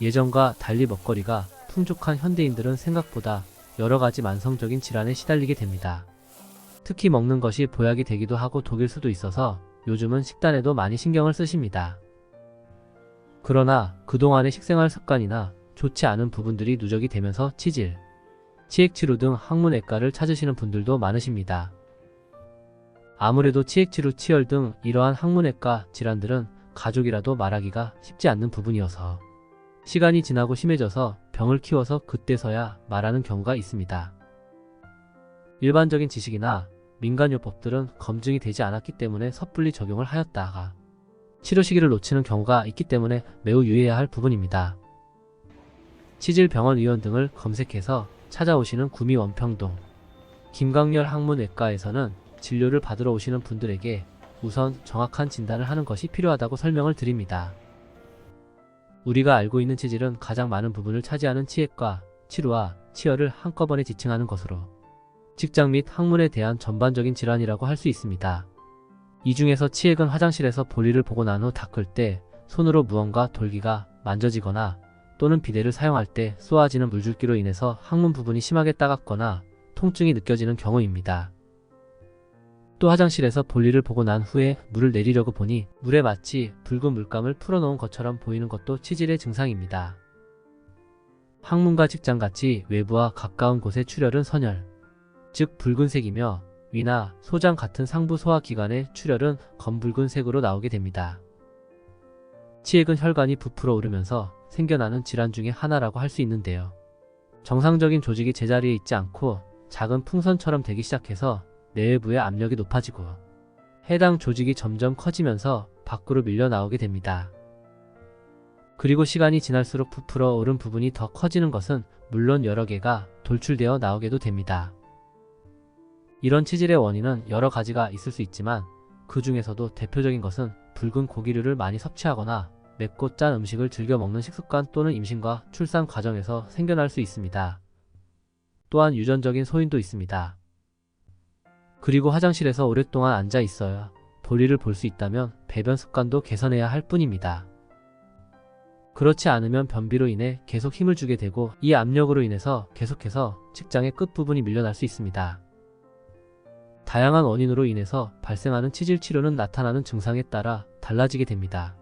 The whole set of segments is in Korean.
예전과 달리 먹거리가 풍족한 현대인들은 생각보다 여러가지 만성적인 질환에 시달리게 됩니다. 특히 먹는 것이 보약이 되기도 하고 독일 수도 있어서 요즘은 식단에도 많이 신경을 쓰십니다. 그러나 그동안의 식생활 습관이나 좋지 않은 부분들이 누적이 되면서 치질, 치액치루 등 항문외과를 찾으시는 분들도 많으십니다. 아무래도 치액치루, 치열 등 이러한 항문외과 질환들은 가족이라도 말하기가 쉽지 않는 부분이어서 시간이 지나고 심해져서 병을 키워서 그때서야 말하는 경우가 있습니다. 일반적인 지식이나 민간요법들은 검증이 되지 않았기 때문에 섣불리 적용을 하였다가 치료 시기를 놓치는 경우가 있기 때문에 매우 유의해야 할 부분입니다. 치질병원 의원 등을 검색해서 찾아오시는 구미 원평동 김강렬 항문외과에서는 진료를 받으러 오시는 분들에게 우선 정확한 진단을 하는 것이 필요하다고 설명을 드립니다. 우리가 알고 있는 치질은 가장 많은 부분을 차지하는 치액과 치루와 치열을 한꺼번에 지칭하는 것으로 직장 및 항문에 대한 전반적인 질환이라고 할 수 있습니다. 이 중에서 치액은 화장실에서 볼일을 보고 난 후 닦을 때 손으로 무언가 돌기가 만져지거나 또는 비데를 사용할 때 쏘아지는 물줄기로 인해서 항문 부분이 심하게 따갑거나 통증이 느껴지는 경우입니다. 또 화장실에서 볼일을 보고 난 후에 물을 내리려고 보니 물에 마치 붉은 물감을 풀어놓은 것처럼 보이는 것도 치질의 증상입니다. 항문과 직장같이 외부와 가까운 곳의 출혈은 선혈, 즉 붉은색이며 위나 소장 같은 상부 소화기관의 출혈은 검붉은색으로 나오게 됩니다. 치액은 혈관이 부풀어 오르면서 생겨나는 질환 중에 하나라고 할 수 있는데요. 정상적인 조직이 제자리에 있지 않고 작은 풍선처럼 되기 시작해서 내외부의 압력이 높아지고 해당 조직이 점점 커지면서 밖으로 밀려 나오게 됩니다. 그리고 시간이 지날수록 부풀어 오른 부분이 더 커지는 것은 물론 여러 개가 돌출되어 나오게도 됩니다. 이런 치질의 원인은 여러 가지가 있을 수 있지만 그 중에서도 대표적인 것은 붉은 고기류를 많이 섭취하거나 맵고 짠 음식을 즐겨 먹는 식습관 또는 임신과 출산 과정에서 생겨날 수 있습니다. 또한 유전적인 소인도 있습니다. 그리고 화장실에서 오랫동안 앉아 있어야 볼일을 볼 수 있다면 배변 습관도 개선해야 할 뿐입니다. 그렇지 않으면 변비로 인해 계속 힘을 주게 되고 이 압력으로 인해서 계속해서 직장의 끝부분이 밀려날 수 있습니다. 다양한 원인으로 인해서 발생하는 치질 치료는 나타나는 증상에 따라 달라지게 됩니다.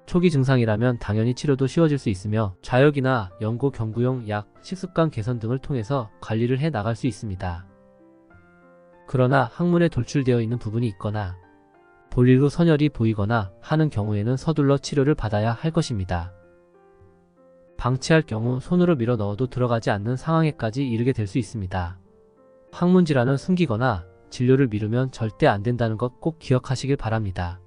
초기 증상이라면 당연히 치료도 쉬워질 수 있으며 좌욕이나 연고 경구용 약, 식습관 개선 등을 통해서 관리를 해 나갈 수 있습니다. 그러나 항문에 돌출되어 있는 부분이 있거나 볼일 후 선혈이 보이거나 하는 경우에는 서둘러 치료를 받아야 할 것입니다. 방치할 경우 손으로 밀어 넣어도 들어가지 않는 상황에까지 이르게 될 수 있습니다. 항문 질환은 숨기거나 진료를 미루면 절대 안 된다는 것 꼭 기억하시길 바랍니다.